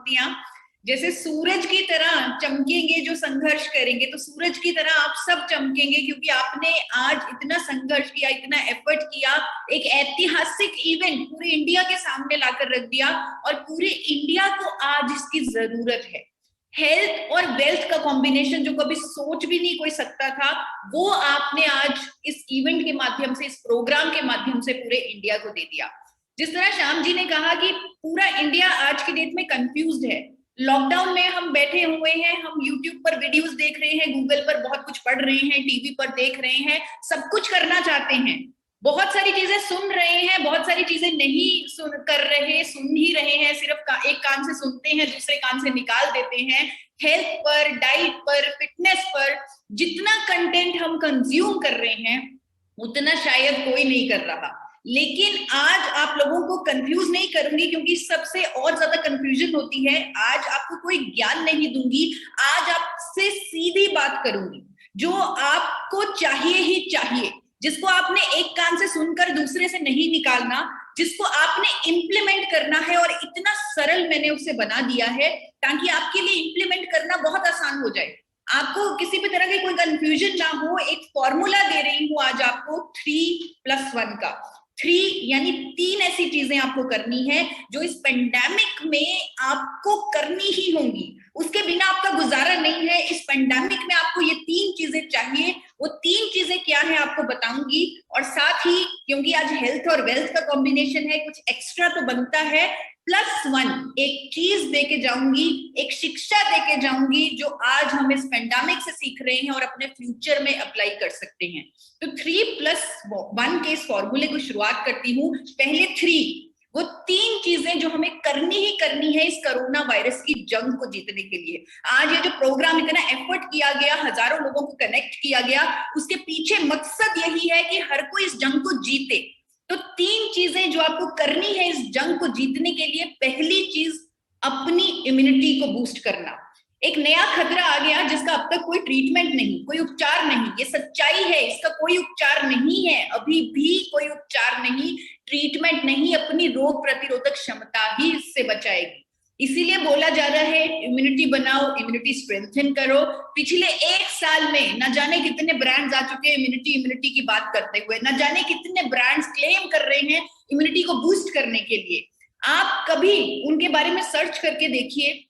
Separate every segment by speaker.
Speaker 1: पंक्तियां, जैसे सूरज की तरह चमकेंगे जो संघर्ष करेंगे, तो सूरज की तरह आप सब चमकेंगे क्योंकि आपने आज इतना संघर्ष किया, इतना एफर्ट किया, एक ऐतिहासिक इवेंट पूरे इंडिया के सामने लाकर रख दिया और पूरे इंडिया को आज इसकी जरूरत है। हेल्थ और वेल्थ का कॉम्बिनेशन जो कभी सोच भी नहीं कोई सकता था, वो आपने आज इस इवेंट के माध्यम से, इस प्रोग्राम के माध्यम से पूरे इंडिया को दे दिया। जिस तरह श्याम जी ने कहा कि पूरा इंडिया आज की डेट में कंफ्यूज्ड है, लॉकडाउन में हम बैठे हुए हैं, हम यूट्यूब पर वीडियोस देख रहे हैं, गूगल पर बहुत कुछ पढ़ रहे हैं, टीवी पर देख रहे हैं, सब कुछ करना चाहते हैं, बहुत सारी चीजें सुन रहे हैं, बहुत सारी चीजें नहीं कर रहे, सुन ही रहे हैं, सिर्फ एक कान से सुनते हैं, दूसरे कान से निकाल देते हैं। हेल्थ पर, डाइट पर, फिटनेस पर जितना कंटेंट हम कंज्यूम कर रहे हैं उतना शायद कोई नहीं कर रहा। लेकिन आज आप लोगों को कंफ्यूज नहीं करूंगी क्योंकि सबसे और ज्यादा कंफ्यूजन होती है। आज आपको कोई ज्ञान नहीं दूंगी, आज आपसे सीधी बात करूंगी जो आपको चाहिए ही चाहिए, जिसको आपने एक कान से सुनकर दूसरे से नहीं निकालना, जिसको आपने इम्प्लीमेंट करना है। और इतना सरल मैंने उसे बना दिया है ताकि आपके लिए इम्प्लीमेंट करना बहुत आसान हो जाए, आपको किसी भी तरह की कोई कंफ्यूजन ना हो। एक फॉर्मूला दे रही हूं आज आपको 3+1 का। 3 यानी 3 ऐसी चीजें आपको करनी है जो इस पेंडेमिक में आपको करनी ही होंगी, उसके बिना आपका गुजारा नहीं है। इस पेंडेमिक में आपको ये 3 चीजें चाहिए, वो 3 चीजें क्या है आपको बताऊंगी। और साथ ही क्योंकि आज हेल्थ और वेल्थ का कॉम्बिनेशन है, कुछ एक्स्ट्रा तो बनता है, +1 एक चीज देके जाऊंगी, एक शिक्षा देके जाऊंगी जो आज हम इस पेंडेमिक से सीख रहे हैं और अपने फ्यूचर में अप्लाई कर सकते हैं। तो 3+1 के इस फॉर्मूले को शुरुआत करती हूँ। पहले 3, वो 3 चीजें जो हमें करनी ही करनी है इस कोरोना वायरस की जंग को जीतने के लिए। आज ये जो प्रोग्राम इतना एफर्ट किया गया, हजारों लोगों को कनेक्ट किया गया, उसके पीछे मकसद यही है कि हर कोई इस जंग को जीते। तो 3 चीजें जो आपको करनी है इस जंग को जीतने के लिए। पहली चीज, अपनी इम्यूनिटी को बूस्ट करना। एक नया खतरा आ गया जिसका अब तक कोई ट्रीटमेंट नहीं, कोई उपचार नहीं, ये सच्चाई है, इसका कोई उपचार नहीं है, अभी भी कोई उपचार नहीं, ट्रीटमेंट नहीं, अपनी रोग प्रतिरोधक क्षमता ही इससे बचाएगी। इसीलिए बोला जा रहा है इम्यूनिटी बनाओ, इम्यूनिटी स्ट्रेंथन करो। पिछले 1 साल में न जाने कितने ब्रांड्स आ चुके हैं इम्यूनिटी की बात करते हुए, न जाने कितने ब्रांड्स क्लेम कर रहे हैं इम्यूनिटी को बूस्ट करने के लिए। आप कभी उनके बारे में सर्च करके देखिए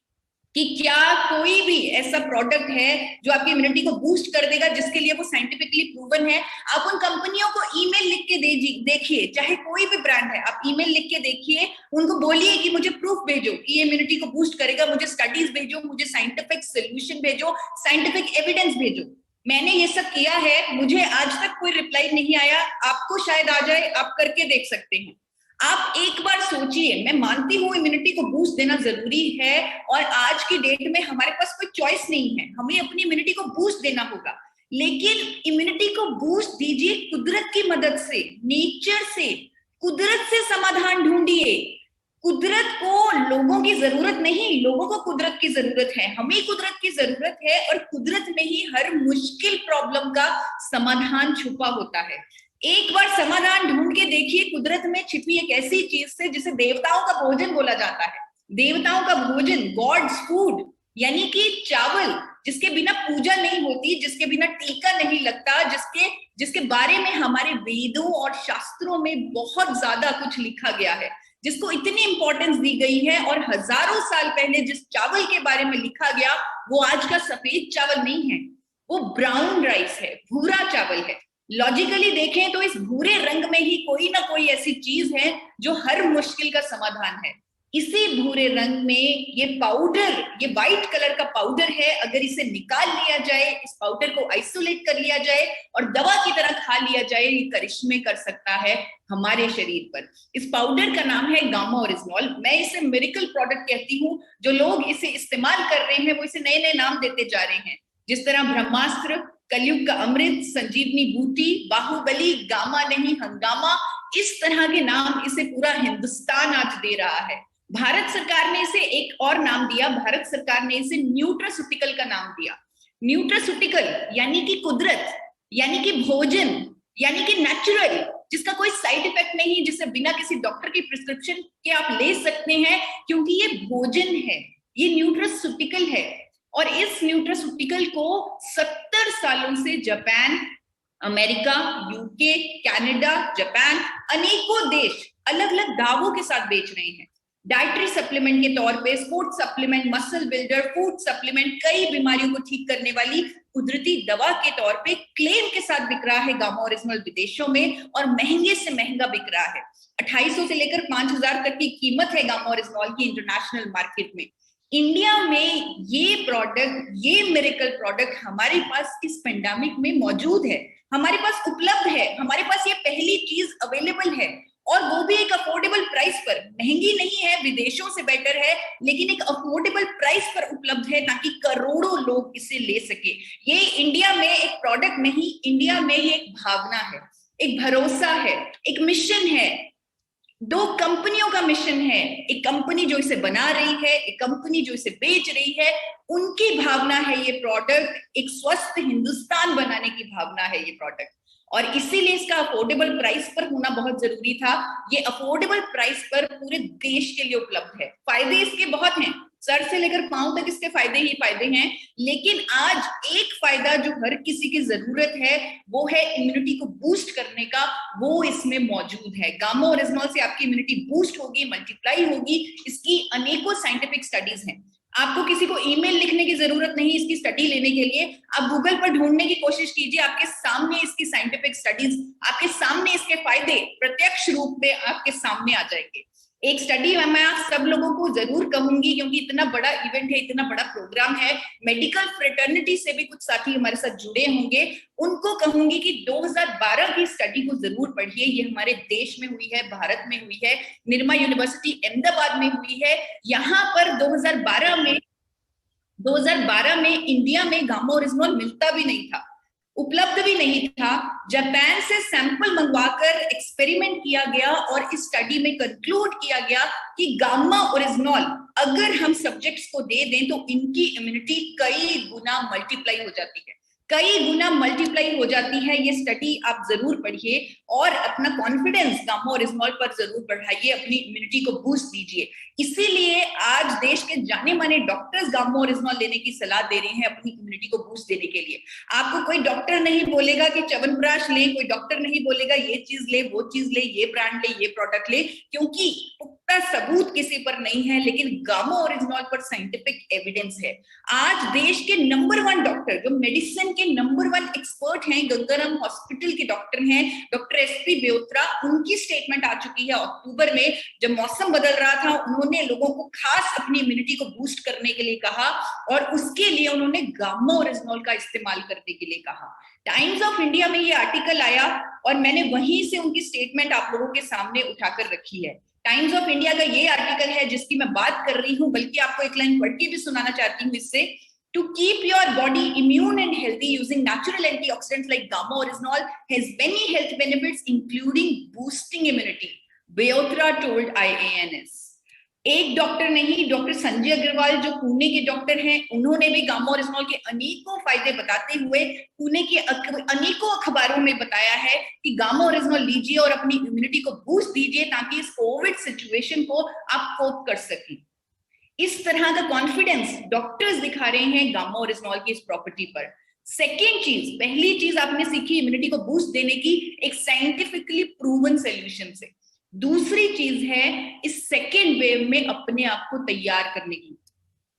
Speaker 1: कि क्या कोई भी ऐसा प्रोडक्ट है जो आपकी इम्यूनिटी को बूस्ट कर देगा, जिसके लिए वो साइंटिफिकली प्रूवन है। आप उन कंपनियों को ईमेल लिख के देखिए, चाहे कोई भी ब्रांड है, आप ईमेल लिख के देखिए, उनको बोलिए कि मुझे प्रूफ भेजो कि ये इम्यूनिटी को बूस्ट करेगा, मुझे स्टडीज भेजो, मुझे साइंटिफिक सोल्यूशन भेजो, साइंटिफिक एविडेंस भेजो। मैंने ये सब किया है, मुझे आज तक कोई रिप्लाई नहीं आया, आपको शायद आ जाए, आप करके देख सकते हैं। आप एक बार सोचिए, मैं मानती हूं इम्यूनिटी को बूस्ट देना जरूरी है और आज की डेट में हमारे पास कोई चॉइस नहीं है, हमें अपनी इम्यूनिटी को बूस्ट देना होगा। लेकिन इम्यूनिटी को बूस्ट दीजिए कुदरत की मदद से, नेचर से, कुदरत से समाधान ढूंढिए। कुदरत को लोगों की जरूरत नहीं, लोगों को कुदरत की जरूरत है, हमें कुदरत की जरूरत है। और कुदरत में ही हर मुश्किल प्रॉब्लम का समाधान छुपा होता है। एक बार समाधान ढूंढ के देखिए कुदरत में छिपी एक ऐसी चीज से जिसे देवताओं का भोजन बोला जाता है। देवताओं का भोजन, गॉड्स फूड, यानी कि चावल, जिसके बिना पूजा नहीं होती, जिसके बिना टीका नहीं लगता, जिसके बारे में हमारे वेदों और शास्त्रों में बहुत ज्यादा कुछ लिखा गया है, जिसको इतनी इंपॉर्टेंस दी गई है। और हजारों साल पहले जिस चावल के बारे में लिखा गया वो आज का सफेद चावल नहीं है, वो ब्राउन राइस है, भूरा चावल है। लॉजिकली देखें तो इस भूरे रंग में ही कोई ना कोई ऐसी चीज है जो हर मुश्किल का समाधान है। इसी भूरे रंग में ये पाउडर, ये व्हाइट कलर का पाउडर है, अगर इसे निकाल लिया जाए, इस पाउडर को आइसोलेट कर लिया जाए और दवा की तरह खा लिया जाए, ये करिश्मे कर सकता है हमारे शरीर पर। इस पाउडर का नाम है गामा ओरिजिनॉल। मैं इसे मिरेकल प्रोडक्ट कहती हूँ। जो लोग इसे इस्तेमाल कर रहे हैं वो इसे नए नए नाम देते जा रहे हैं, जिस तरह ब्रह्मास्त्र, कलयुग का अमृत, संजीवनी बूटी, बाहुबली, गामा नहीं हंगामा, इस तरह के नाम इसे पूरा हिंदुस्तान आज दे रहा है। भारत सरकार ने इसे एक और नाम दिया, भारत सरकार ने इसे न्यूट्रास्यूटिकल का नाम दिया। न्यूट्रास्यूटिकल यानी कि कुदरत, यानी कि भोजन, यानी कि नेचुरल, जिसका कोई साइड इफेक्ट नहीं, जिसे बिना किसी डॉक्टर की प्रिस्क्रिप्शन के आप ले सकते हैं, क्योंकि ये भोजन है। ये न्यूट्रास्यूटिकल है और इस न्यूट्रास्यूटिकल को 70 सालों से Japan, America, UK, Canada, Japan, अनेकों देश अलग अलग दावों के साथ बेच रहे हैं। डाइटरी सप्लीमेंट के तौर पे, sports supplement, muscle builder, food supplement, कई बीमारियों को ठीक करने वाली कुदरती दवा के तौर पे क्लेम के साथ बिक रहा है गामा ओरिजिनल विदेशों में, और महंगे से महंगा बिक रहा है। 2800 से लेकर 5000 तक की कीमत है गामा ओरिजिनल की इंटरनेशनल मार्केट में। इंडिया में ये प्रोडक्ट, ये मिरेकल प्रोडक्ट हमारे पास इस पेंडेमिक में मौजूद है, हमारे पास उपलब्ध है, हमारे पास ये पहली चीज अवेलेबल है, और वो भी एक अफोर्डेबल प्राइस पर। महंगी नहीं है, विदेशों से बेटर है, लेकिन एक अफोर्डेबल प्राइस पर उपलब्ध है ताकि करोड़ों लोग इसे ले सके। ये इंडिया में एक प्रोडक्ट नहीं, इंडिया में ये एक भावना है, एक भरोसा है, एक मिशन है। दो कंपनियों का मिशन है, एक कंपनी जो इसे बना रही है, एक कंपनी जो इसे बेच रही है, उनकी भावना है ये प्रोडक्ट, एक स्वस्थ हिंदुस्तान बनाने की भावना है ये प्रोडक्ट, और इसीलिए इसका अफोर्डेबल प्राइस पर होना बहुत जरूरी था। ये अफोर्डेबल प्राइस पर पूरे देश के लिए उपलब्ध है। फायदे इसके बहुत हैं, सर से लेकर पांव तक इसके फायदे ही फायदे हैं, लेकिन आज एक फायदा जो हर किसी की जरूरत है वो है इम्यूनिटी को बूस्ट करने का, वो इसमें मौजूद है। गामा ओरिजिनल से आपकी इम्यूनिटी बूस्ट होगी, मल्टीप्लाई होगी। इसकी अनेकों साइंटिफिक स्टडीज हैं, आपको किसी को ईमेल लिखने की जरूरत नहीं इसकी स्टडी लेने के लिए। आप गूगल पर ढूंढने की कोशिश कीजिए, आपके सामने इसकी साइंटिफिक स्टडीज, आपके सामने इसके फायदे प्रत्यक्ष रूप में आपके सामने आ जाएंगे। एक स्टडी मैं आप सब लोगों को जरूर कहूंगी, क्योंकि इतना बड़ा इवेंट है, इतना बड़ा प्रोग्राम है, मेडिकल फ्रेटर्निटी से भी कुछ साथी हमारे साथ जुड़े होंगे, उनको कहूंगी कि 2012 की स्टडी को जरूर पढ़िए। ये हमारे देश में हुई है, भारत में हुई है, निर्मा यूनिवर्सिटी अहमदाबाद में हुई है। यहाँ पर 2012 में इंडिया में गामा ओरिजिनल मिलता भी नहीं था, उपलब्ध भी नहीं था। जापान से सैंपल मंगवाकर एक्सपेरिमेंट किया गया और इस स्टडी में कंक्लूड किया गया कि गामा ओरिजिनल अगर हम सब्जेक्ट्स को दे दें तो इनकी इम्यूनिटी कई गुना मल्टीप्लाई हो जाती है, कई गुना मल्टीप्लाई हो जाती है। ये स्टडी आप जरूर पढ़िए और अपना कॉन्फिडेंस गामा ओरिजिनल पर जरूर बढ़ाइए, अपनी इम्यूनिटी को बूस्ट दीजिए। इसीलिए आज देश के जाने माने डॉक्टर्स गामा ओरिजिनल लेने की सलाह दे रहे हैं अपनी इम्यूनिटी को बूस्ट देने के लिए। आपको कोई डॉक्टर नहीं बोलेगा कि च्यवनप्राश ले, कोई डॉक्टर नहीं बोलेगा ये चीज ले, वो चीज ले, ये ब्रांड ले, ये प्रोडक्ट ले, क्योंकि पुख्ता सबूत किसी पर नहीं है, लेकिन गामा ओरिजिनल पर साइंटिफिक एविडेंस है। आज देश के नंबर 1 डॉक्टर, जो मेडिसिन के नंबर 1 एक्सपर्ट हैं, गंगाराम हॉस्पिटल के डॉक्टर हैं, डॉक्टर एसपी बेउत्रा, उनकी स्टेटमेंट आ चुकी है अक्टूबर में, जब मौसम बदल रहा था, उन्होंने लोगों को खास अपनी इम्यूनिटी को बूस्ट करने के लिए कहा और उसके लिए उन्होंने गामा ओरिजिनल का इस्तेमाल करने के लिए कहा। टाइम्स ऑफ इंडिया में ये आर्टिकल आया और मैंने वहीं से उनकी स्टेटमेंट आप लोगों के सामने उठाकर रखी है। टाइम्स ऑफ इंडिया का ये आर्टिकल है जिसकी मैं बात कर रही हूँ, बल्कि आपको एक लाइन पढ़ के भी सुनाना चाहती हूँ इससे। To keep your body immune and healthy using natural antioxidants like gamma oryzanol has many health benefits, including boosting immunity, Beotra told IANS. एक डॉक्टर नहीं, डॉक्टर संजय अग्रवाल जो पुणे के डॉक्टर हैं, उन्होंने भी गामा ओरिजिनल के अनेकों फायदे बताते हुए पुणे के अनेकों अखबारों में बताया है कि गामा ओरिजिनल लीजिए और अपनी इम्यूनिटी को बूस्ट दीजिए ताकि इस कोविड सिचुएशन को आप कोप कर सकें। इस तरह का कॉन्फिडेंस डॉक्टर्स दिखा रहे हैं गामा ओरिजिनल की इस प्रॉपर्टी पर। सेकेंड चीज, पहली चीज आपने सीखी इम्यूनिटी को बूस्ट देने की एक साइंटिफिकली प्रूवन सोल्यूशन से। दूसरी चीज है इस सेकेंड वेव में अपने आप को तैयार करने की।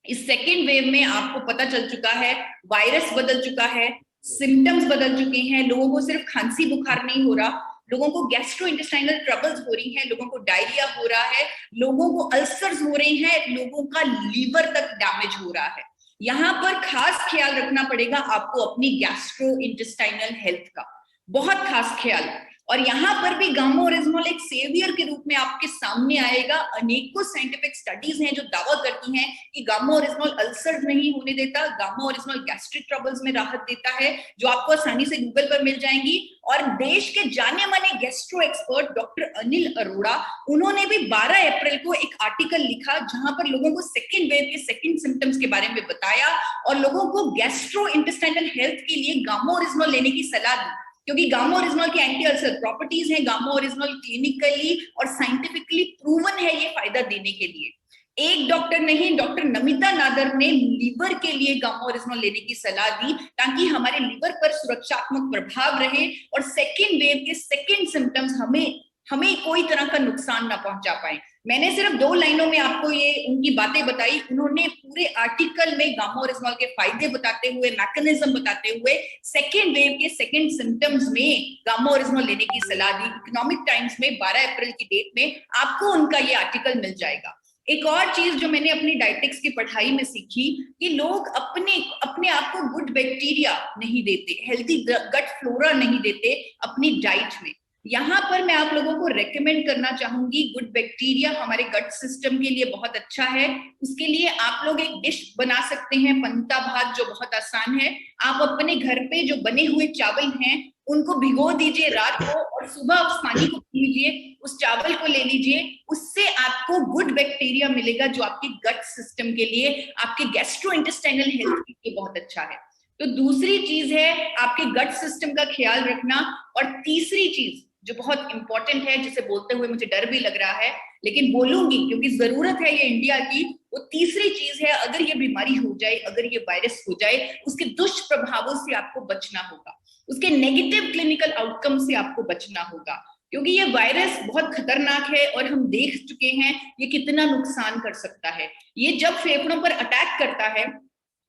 Speaker 1: इस सेकेंड वेव में आपको पता चल चुका है, वायरस बदल चुका है, सिम्टम्स बदल चुके हैं, लोगों को सिर्फ खांसी बुखार नहीं हो रहा, लोगों को गैस्ट्रो इंटेस्टाइनल ट्रबल्स हो रही हैं, लोगों को डायरिया हो रहा है, लोगों को अल्सर्स हो रहे हैं, लोगों का लीवर तक डैमेज हो रहा है। यहाँ पर खास ख्याल रखना पड़ेगा आपको अपनी गैस्ट्रो इंटेस्टाइनल हेल्थ का, बहुत खास ख्याल। और यहाँ पर भी गामा ओरिजिनल एक सेवियर के रूप में आपके सामने आएगा। अनेकों साइंटिफिक स्टडीज हैं जो दावा करती हैं कि गामा ओरिजिनल अल्सर नहीं होने देता, गामा ओरिजिनल गैस्ट्रिक ट्रबल्स में राहत देता है, जो आपको आसानी से गूगल पर मिल जाएंगी। और देश के जाने माने gastro expert doctor Anil Arora, उन्होंने भी 12 अप्रैल को एक आर्टिकल लिखा जहां पर लोगों को सेकेंड वेव के सेकेंड सिम्टम्स के बारे में बताया और लोगों को गैस्ट्रो इंटेस्टाइनल हेल्थ के लिए गामा ओरिजिनल लेने की सलाह दी, क्योंकि गामा ओरिजिनल की एंटी अल्सर प्रॉपर्टीज हैं, गामा ओरिजिनल क्लिनिकली और साइंटिफिकली प्रूवन है ये फायदा देने के लिए। एक डॉक्टर नहीं, डॉक्टर नमिता नादर ने लीवर के लिए गामा ओरिजिनल लेने की सलाह दी ताकि हमारे लीवर पर सुरक्षात्मक प्रभाव रहे और सेकेंड वेव के सेकेंड सिम्टम्स हमें कोई तरह का नुकसान ना पहुंचा पाए। मैंने सिर्फ 2 लाइनों में आपको ये उनकी बातें बताई, उन्होंने पूरे आर्टिकल में गामा ओरिजिनल के फायदे बताते हुए, मैकेनिज्म बताते हुए, सेकेंड वेव के सेकेंड सिम्टम्स में गामा ओरिजिनल लेने की सलाह दी। इकोनॉमिक टाइम्स में 12 अप्रैल की डेट में आपको उनका ये आर्टिकल मिल जाएगा। एक और चीज जो मैंने अपनी डायटेक्स की पढ़ाई में सीखी कि लोग अपने आप को गुड बैक्टीरिया नहीं देते, हेल्दी गट फ्लोरा नहीं देते अपनी डाइट में। यहाँ पर मैं आप लोगों को रेकमेंड करना चाहूंगी, गुड बैक्टीरिया हमारे गट सिस्टम के लिए बहुत अच्छा है। उसके लिए आप लोग एक डिश बना सकते हैं, पंता भात, जो बहुत आसान है। आप अपने घर पे जो बने हुए चावल हैं उनको भिगो दीजिए रात को और सुबह उस पानी को पी लीजिए, उस चावल को ले लीजिए, उससे आपको गुड बैक्टीरिया मिलेगा जो आपके गट सिस्टम के लिए, आपके गैस्ट्रोइंटेस्टाइनल हेल्थ के लिए बहुत अच्छा है। तो दूसरी चीज है आपके गट सिस्टम का ख्याल रखना। और तीसरी चीज जो बहुत इंपॉर्टेंट है, जिसे बोलते हुए मुझे डर भी लग रहा है लेकिन बोलूंगी क्योंकि जरूरत है ये इंडिया की, वो तीसरी चीज है, अगर ये बीमारी हो जाए, अगर ये वायरस हो जाए, उसके दुष्प्रभावों से आपको बचना होगा, उसके नेगेटिव क्लिनिकल आउटकम से आपको बचना होगा, क्योंकि ये वायरस बहुत खतरनाक है और हम देख चुके हैं ये कितना नुकसान कर सकता है। ये जब फेफड़ों पर अटैक करता है,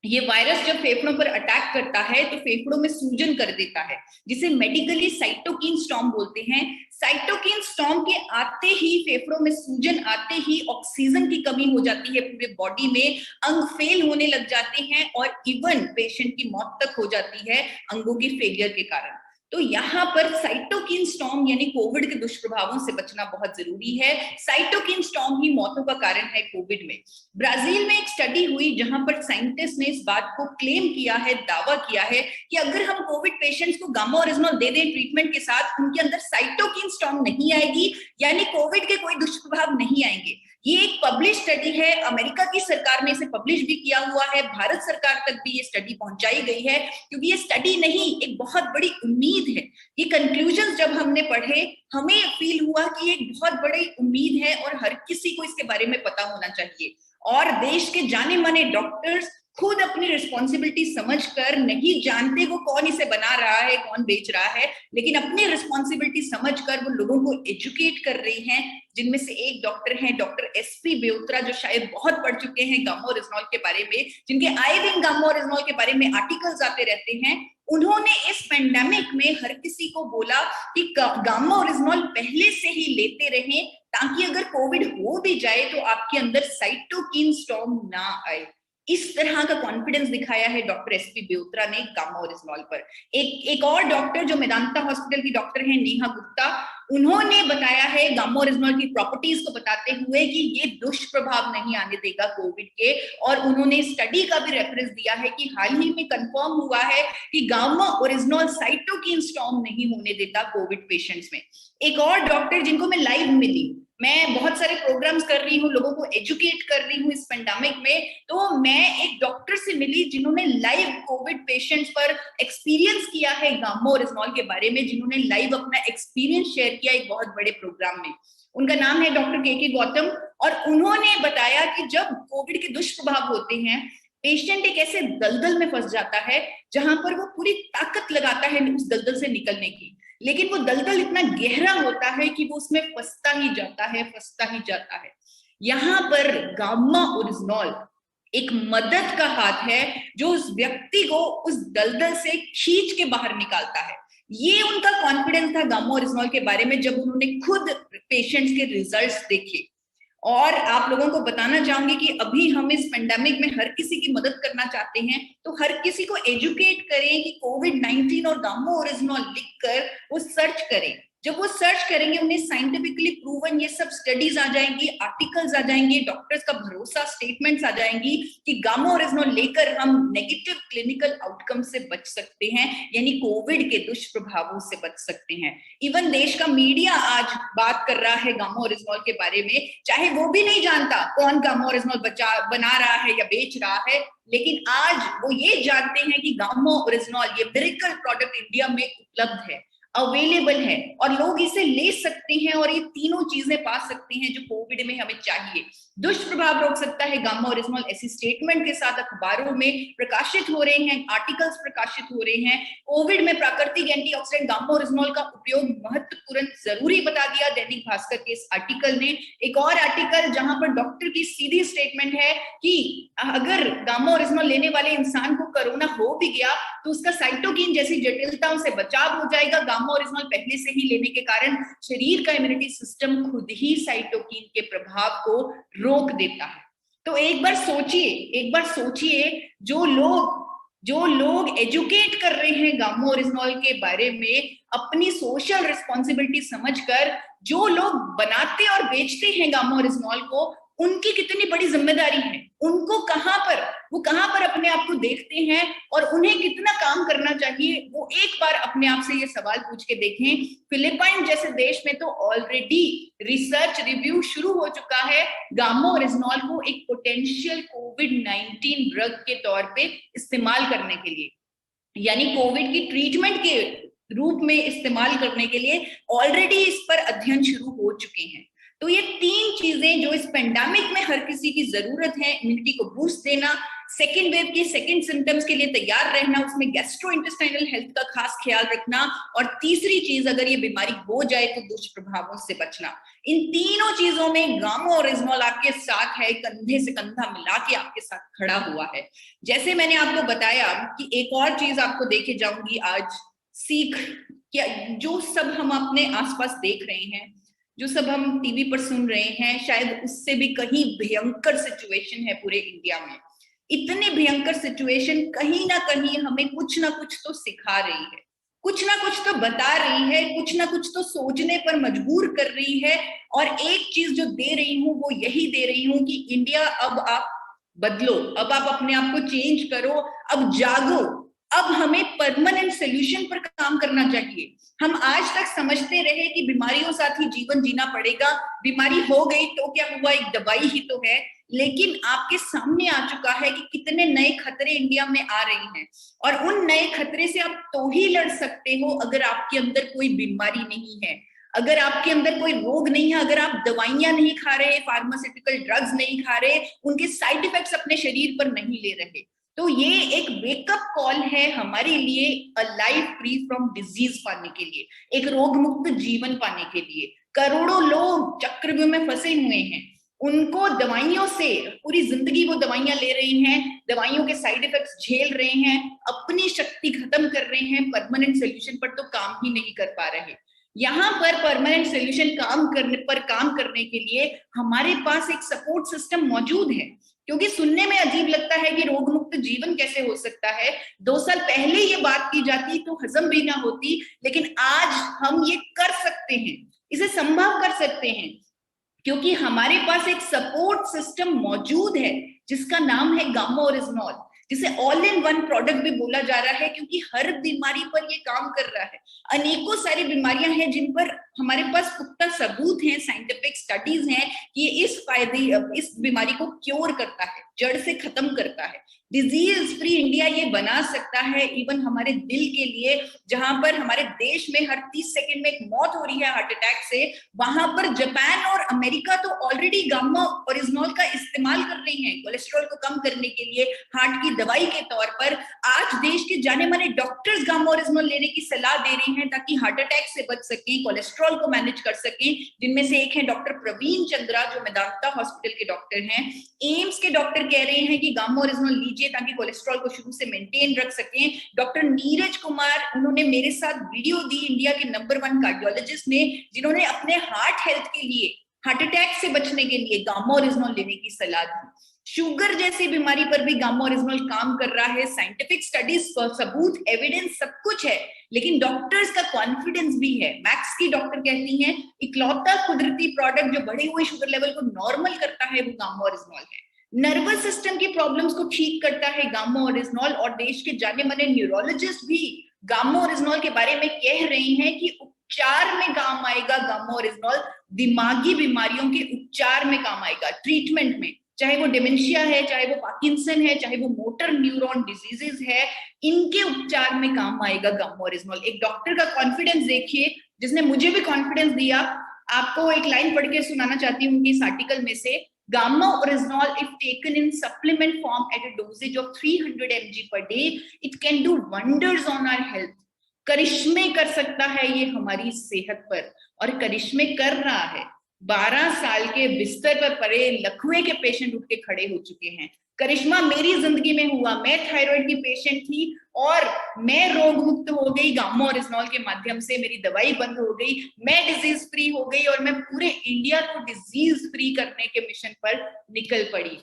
Speaker 1: ये वायरस जब फेफड़ों पर अटैक करता है तो फेफड़ों में सूजन कर देता है, जिसे मेडिकली साइटोकिन स्टॉर्म बोलते हैं। साइटोकिन स्टॉर्म के आते ही, फेफड़ों में सूजन आते ही ऑक्सीजन की कमी हो जाती है पूरे बॉडी में, अंग फेल होने लग जाते हैं और इवन पेशेंट की मौत तक हो जाती है अंगों की फेलियर के कारण। तो यहाँ पर साइटोकिन स्टॉर्म यानी कोविड के दुष्प्रभावों से बचना बहुत जरूरी है। साइटोकिन स्टॉर्म ही मौतों का कारण है कोविड में। ब्राजील में एक स्टडी हुई जहां पर साइंटिस्ट ने इस बात को क्लेम किया है, दावा किया है कि अगर हम कोविड पेशेंट्स को गामा ओरिजिनल दे दें ट्रीटमेंट के साथ, उनके अंदर साइटोकिन स्टॉर्म नहीं आएगी, यानी कोविड के कोई दुष्प्रभाव नहीं आएंगे। ये एक पब्लिश स्टडी है, अमेरिका की सरकार ने इसे पब्लिश भी किया हुआ है, भारत सरकार तक भी ये स्टडी पहुंचाई गई है, क्योंकि ये स्टडी नहीं, एक बहुत बड़ी उम्मीद है। ये कंक्लूजन जब हमने पढ़े, हमें फील हुआ कि एक बहुत बड़ी उम्मीद है और हर किसी को इसके बारे में पता होना चाहिए। और देश के जाने माने डॉक्टर्स खुद अपनी रिस्पॉन्सिबिलिटी समझकर, नहीं जानते वो कौन इसे बना रहा है, कौन बेच रहा है, लेकिन अपनी रिस्पॉन्सिबिलिटी समझकर वो लोगों को एजुकेट कर रही हैं। जिनमें से एक डॉक्टर हैं डॉक्टर एसपी बेउत्रा, जो शायद बहुत पढ़ चुके हैं गामा ओरिजिनल के बारे में, जिनके आए दिन गामा ओरिजिनल के बारे में आर्टिकल्स आते रहते हैं। उन्होंने इस पेंडेमिक में हर किसी को बोला कि गामा ओरिजिनल पहले से ही लेते रहें, ताकि अगर कोविड हो भी जाए तो आपके अंदर साइटोकिन स्टॉर्म ना आए। इस तरह का कॉन्फिडेंस दिखाया है डॉक्टर एसपी बेउत्रा ने गामा ओरिजिनल पर। एक और डॉक्टर जो मेदांता हॉस्पिटल की डॉक्टर है नेहा गुप्ता, उन्होंने बताया है गामा ओरिजिनल की प्रॉपर्टीज को बताते हुए कि ये दुष्प्रभाव नहीं आने देगा कोविड के। और उन्होंने स्टडी का भी रेफरेंस दिया है कि हाल ही में कंफर्म हुआ है कि गामा ओरिजिनल साइटोकिन स्टॉर्म नहीं होने देता कोविड पेशेंट्स में। एक और डॉक्टर जिनको मैं लाइव मिली, मैं बहुत सारे प्रोग्राम्स कर रही हूँ, लोगों को एजुकेट कर रही हूँ इस पेंडेमिक में, तो मैं एक डॉक्टर से मिली जिन्होंने लाइव कोविड पेशेंट्स पर एक्सपीरियंस किया है गामा ओरिजिनल के बारे में, जिन्होंने लाइव अपना एक्सपीरियंस शेयर किया एक बहुत बड़े प्रोग्राम में। उनका नाम है डॉक्टर के गौतम, और उन्होंने बताया कि जब कोविड के दुष्प्रभाव होते हैं, पेशेंट एक ऐसे दलदल में फंस जाता है जहां पर वो पूरी ताकत लगाता है उस दलदल से निकलने की, लेकिन वो दलदल इतना गहरा होता है कि वो उसमें फंसता ही जाता है, फंसता ही जाता है। यहाँ पर गामा ओरिजिनल एक मदद का हाथ है जो उस व्यक्ति को उस दलदल से खींच के बाहर निकालता है। ये उनका कॉन्फिडेंस था गामा ओरिजिनल के बारे में जब उन्होंने खुद पेशेंट्स के रिजल्ट्स देखे। और आप लोगों को बताना चाहूंगी कि अभी हम इस पेंडेमिक में हर किसी की मदद करना चाहते हैं, तो हर किसी को एजुकेट करें कि कोविड-19 और गामा ओरिजिनल लिखकर वो सर्च करें। जब वो सर्च करेंगे, उन्हें साइंटिफिकली प्रूवन ये सब स्टडीज आ जाएंगी, आर्टिकल्स आ जाएंगे, डॉक्टर्स का भरोसा, स्टेटमेंट्स आ जाएंगी कि गामा ओरिजिनल लेकर हम नेगेटिव क्लिनिकल आउटकम से बच सकते हैं, यानी कोविड के दुष्प्रभावों से बच सकते हैं। इवन देश का मीडिया आज बात कर रहा है गामा ओरिजिनल के बारे में, चाहे वो भी नहीं जानता कौन गामा ओरिजिनल बना रहा है या बेच रहा है, लेकिन आज वो ये जानते हैं कि गामा ओरिजिनल ये मिरेकल प्रोडक्ट इंडिया में उपलब्ध है, अवेलेबल है, और लोग इसे ले सकते हैं और ये तीनों चीजें पा सकते हैं जो कोविड में हमें चाहिए। दुष्प्रभाव रोक सकता है गामा ओरिजिनॉल, ऐसी स्टेटमेंट के साथ अखबारों में प्रकाशित हो रहे हैं, आर्टिकल्स प्रकाशित हो रहे हैं। कोविड में प्राकृतिक एंटीऑक्सीडेंट गामा ओरिजिनॉल का उपयोग महत्वपूर्ण जरूरी बता दिया दैनिक भास्कर के इस आर्टिकल ने। एक और आर्टिकल जहां पर डॉक्टर की सीधी स्टेटमेंट है कि अगर गामा ओरिजिनॉल लेने वाले इंसान को कोरोना हो भी गया तो उसका साइटोकिन जैसी जटिलताओं से बचाव हो जाएगा। गामा ओरिजिनॉल पहले से ही लेने के कारण शरीर का इम्यूनिटी सिस्टम खुद ही साइटोकिन के प्रभाव को रोक देता है। तो एक बार सोचिए जो लोग एजुकेट कर रहे हैं गामा ओरिजिनॉल के बारे में अपनी सोशल रिस्पॉन्सिबिलिटी समझकर, जो लोग बनाते और बेचते हैं गामा ओरिजिनॉल को, उनकी कितनी बड़ी जिम्मेदारी है। उनको वो कहां पर अपने आप को देखते हैं और उन्हें कितना काम करना चाहिए, वो एक बार अपने आप से ये सवाल पूछ के देखें। फिलीपाइन जैसे देश में तो ऑलरेडी रिसर्च रिव्यू शुरू हो चुका है गामा ओरिजिनॉल को एक पोटेंशियल कोविड-19 ड्रग के तौर पे इस्तेमाल करने के लिए, यानी कोविड की ट्रीटमेंट के रूप में इस्तेमाल करने के लिए ऑलरेडी इस पर अध्ययन शुरू हो चुके हैं। तो ये 3 चीजें जो इस पेंडेमिक में हर किसी की जरूरत है, इम्यूनिटी को बूस्ट देना, सेकेंड वेव की सेकेंड सिम्टम्स के लिए तैयार रहना, उसमें गैस्ट्रो इंटेस्टाइनल हेल्थ का खास ख्याल रखना, और तीसरी चीज अगर ये बीमारी हो जाए तो दुष्प्रभावों से बचना। इन तीनों चीजों में गामा ओरिजिनॉल आपके साथ है, कंधे से कंधा मिला के आपके साथ खड़ा हुआ है। जैसे मैंने आपको बताया कि एक और चीज आपको देके जाऊंगी आज, सीख क्या, जो सब हम अपने आसपास देख रहे हैं, जो सब हम टीवी पर सुन रहे हैं, शायद उससे भी कहीं भयंकर सिचुएशन है पूरे इंडिया में। इतने भयंकर सिचुएशन कहीं ना कहीं हमें कुछ ना कुछ तो सिखा रही है, कुछ ना कुछ तो बता रही है, कुछ ना कुछ तो सोचने पर मजबूर कर रही है। और एक चीज जो दे रही हूँ वो यही दे रही हूँ कि इंडिया, अब आप बदलो, अब आप अपने आप को चेंज करो, अब जागो, अब हमें परमानेंट सोल्यूशन पर काम करना चाहिए। हम आज तक समझते रहे कि बीमारियों साथ ही जीवन जीना पड़ेगा, बीमारी हो गई तो क्या हुआ, एक दवाई ही तो है। लेकिन आपके सामने आ चुका है कि कितने नए खतरे इंडिया में आ रहे हैं, और उन नए खतरे से आप तो ही लड़ सकते हो अगर आपके अंदर कोई बीमारी नहीं है, अगर आपके अंदर कोई रोग नहीं है, अगर आप दवाइयां नहीं खा रहे, फार्मास्यूटिकल ड्रग्स नहीं खा रहे, उनके साइड इफेक्ट्स अपने शरीर पर नहीं ले रहे। तो ये एक वेकअप कॉल है हमारे लिए, a life free from disease पाने के लिए, एक रोग मुक्त जीवन पाने के लिए। करोड़ों लोग चक्रव्यूह में फंसे हुए हैं, उनको दवाइयों से पूरी जिंदगी वो दवाइयां ले रहे हैं, दवाइयों के साइड इफेक्ट्स झेल रहे हैं, अपनी शक्ति खत्म कर रहे हैं, परमानेंट सोल्यूशन पर तो काम ही नहीं कर पा रहे। यहाँ पर परमानेंट सोल्यूशन काम करने के लिए हमारे पास एक सपोर्ट सिस्टम मौजूद है। क्योंकि सुनने में अजीब लगता है कि रोग मुक्त जीवन कैसे हो सकता है, 2 साल पहले ये बात की जाती तो हजम भी ना होती, लेकिन आज हम ये कर सकते हैं, इसे संभव कर सकते हैं, क्योंकि हमारे पास एक सपोर्ट सिस्टम मौजूद है जिसका नाम है गामा ओरिजिनॉल, जिसे ऑल इन वन प्रोडक्ट भी बोला जा रहा है, क्योंकि हर बीमारी पर ये काम कर रहा है। अनेकों सारी बीमारियां हैं जिन पर हमारे पास पुख्ता सबूत हैं, साइंटिफिक स्टडीज हैं कि इस बीमारी को क्योर करता है, जड़ से खत्म करता है। डिजीज फ्री इंडिया ये बना सकता है इवन हमारे दिल के लिए, जहां पर हमारे देश में हर 30 सेकंड में एक मौत हो रही है हार्ट अटैक से, वहां पर जापान और अमेरिका तो ऑलरेडी गामा ओरिजिनॉल का इस्तेमाल कर रही हैं कोलेस्ट्रॉल को कम करने के लिए, हार्ट की दवाई के तौर पर। आज देश के जाने माने डॉक्टर्स गामा ओरिजिनॉल लेने की सलाह दे रहे हैं ताकि हार्ट अटैक से बच सकें, कोलेस्ट्रॉल को मैनेज कर सकें, जिनमें से एक है डॉक्टर प्रवीण चंद्रा जो मेदांता हॉस्पिटल के डॉक्टर हैं। एम्स के डॉक्टर कह रहे हैं कि गामा ओरिजिनॉल लीजिए ताकि कोलेस्ट्रॉल को शुरू से मेंटेन रख सकें। डॉक्टर नीरज कुमार, उन्होंने मेरे साथ वीडियो दी, इंडिया के नंबर 1 कार्डियोलॉजिस्ट ने, जिन्होंने अपने हार्ट हेल्थ के लिए, हार्ट अटैक से बचने के लिए गामा ओरिजिनॉल लेने की सलाह दी। शुगर जैसी बीमारी पर भी गामा ओरिजिनॉल काम कर रहा है, साइंटिफिक स्टडीज, सबूत, एविडेंस सब कुछ है, लेकिन डॉक्टर्स का कॉन्फिडेंस भी है। मैक्स की डॉक्टर कहती हैं इकलौता कुदरती प्रोडक्ट जो बढ़े हुए शुगर लेवल को नॉर्मल करता है वो गामा ओरिजिनॉल है। नर्वस सिस्टम की प्रॉब्लम्स को ठीक करता है गामा ओरिजिनॉल, और देश के जाने माने न्यूरोलॉजिस्ट भी गामा ओरिजिनॉल के बारे में कह रहे हैं कि उपचार में काम आएगा गामा ओरिजिनॉल, दिमागी बीमारियों के उपचार में काम आएगा, ट्रीटमेंट में, चाहे वो डिमेंशिया है, चाहे वो पार्किंसन है, चाहे वो मोटर न्यूरॉन डिजीजेस है, इनके उपचार में काम आएगा गामा ओरिजिनॉल। एक डॉक्टर का कॉन्फिडेंस देखिए, जिसने मुझे भी कॉन्फिडेंस दिया। आपको एक लाइन पढ़ के सुनाना चाहती हूँ इस आर्टिकल में से Gamma oryzanol, if taken in supplement form at a dosage of 300 mg per day, it can do wonders on our health. करिश्मे कर सकता है ये हमारी सेहत पर, और करिश्मे कर रहा है। 12 साल के बिस्तर पर पड़े लकवे के पेशेंट उठ के खड़े हो चुके हैं। करिश्मा मेरी जिंदगी में हुआ। मैं थायराइड की पेशेंट थी और मैं रोग मुक्त हो गई गामा ओरिजिनॉल के माध्यम से। मेरी दवाई बंद हो गई, मैं डिजीज फ्री हो गई, और मैं पूरे इंडिया को डिजीज फ्री करने के मिशन पर निकल पड़ी।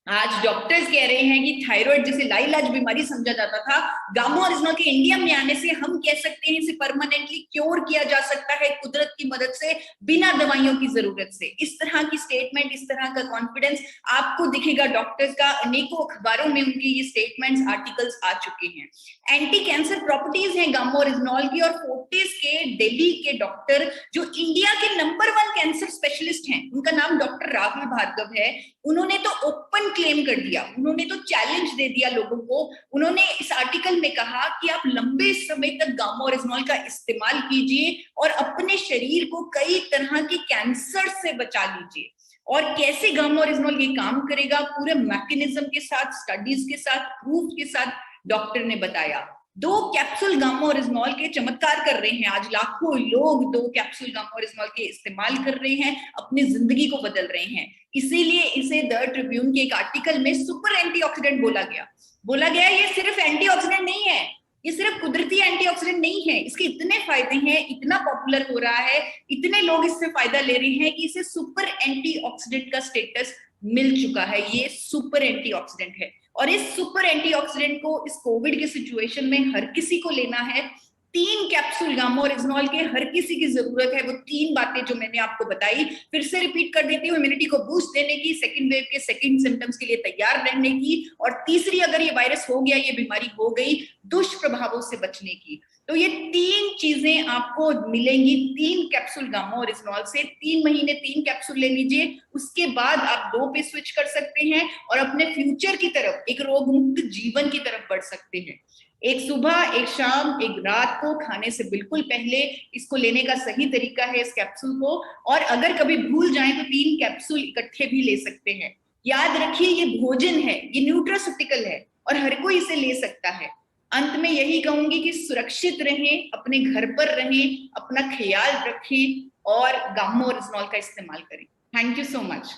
Speaker 1: आज डॉक्टर्स कह रहे हैं कि थायराइड जिसे लाइलाज बीमारी समझा जाता था, गामा ओरिजिनल के इंडिया में आने से हम कह सकते हैं इसे परमानेंटली क्योर किया जा सकता है कुदरत की मदद से, बिना दवाइयों की जरूरत से। इस तरह की स्टेटमेंट, इस तरह का कॉन्फिडेंस आपको दिखेगा डॉक्टर्स का। अनेकों अखबारों में उनके ये स्टेटमेंट्स, आर्टिकल्स आ चुके हैं। एंटी कैंसर प्रॉपर्टीज हैं गामा ओरिजिनॉल की, और फोर्टिस के दिल्ली के डॉक्टर जो इंडिया के नंबर 1 कैंसर स्पेशलिस्ट हैं, उनका नाम डॉक्टर राहुल भार्गव है, उन्होंने तो ओपन क्लेम कर दिया, उन्होंने तो चैलेंज दे दिया लोगों को। उन्होंने इस आर्टिकल में कहा कि आप लंबे समय तक गामा ओरिजिनॉल का इस्तेमाल कीजिए और अपने शरीर को कई तरह के कैंसर से बचा लीजिए। और कैसे गामा ओरिजिनॉल ये काम करेगा, पूरे मैकेनिज्म के साथ, स्टडीज के साथ, प्रूफ के साथ डॉक्टर ने बताया। 2 कैप्सूल गामा ओरिजिनॉल के चमत्कार कर रहे हैं। आज लाखों लोग 2 कैप्सूल गामा ओरिजिनॉल के इस्तेमाल कर रहे हैं, अपनी जिंदगी को बदल रहे हैं। इसीलिए इसे द ट्रिब्यून के एक आर्टिकल में सुपर एंटीऑक्सीडेंट बोला गया। ये सिर्फ एंटीऑक्सीडेंट नहीं है, ये सिर्फ कुदरती एंटीऑक्सीडेंट नहीं है, इसके इतने फायदे हैं, इतना पॉपुलर हो रहा है, इतने लोग इससे फायदा ले रहे हैं कि इसे सुपर एंटीऑक्सीडेंट का स्टेटस मिल चुका है। ये सुपर एंटीऑक्सीडेंट है, और इस सुपर एंटीऑक्सीडेंट को इस कोविड के सिचुएशन में हर किसी को लेना है। 3 कैप्सूल गामा ओरिजिनॉल के हर किसी की जरूरत है। वो 3 बातें जो मैंने आपको बताई, फिर से रिपीट कर देती हूँ। इम्यूनिटी को बूस्ट देने की, सेकंड वेव के सेकंड सिम्टम्स के लिए तैयार रहने की, और तीसरी, अगर ये वायरस हो गया, ये बीमारी हो गई, दुष्प्रभावों से बचने की। तो ये 3 चीजें आपको मिलेंगी 3 कैप्सूल गामा ओरिजिनॉल से। 3 महीने 3 कैप्सूल ले लीजिए, उसके बाद आप 2 पे स्विच कर सकते हैं और अपने फ्यूचर की तरफ, एक रोग मुक्त जीवन की तरफ बढ़ सकते हैं। एक सुबह, एक शाम, एक रात को खाने से बिल्कुल पहले इसको लेने का सही तरीका है इस कैप्सूल को। और अगर कभी भूल जाएं तो 3 कैप्सूल इकट्ठे भी ले सकते हैं। याद रखिए, ये भोजन है, ये न्यूट्रास्यूटिकल है और हर कोई इसे ले सकता है। अंत में यही कहूंगी कि सुरक्षित रहें, अपने घर पर रहें, अपना ख्याल रखें और गामा ओरिजिनॉल का इस्तेमाल करें। Thank you so much.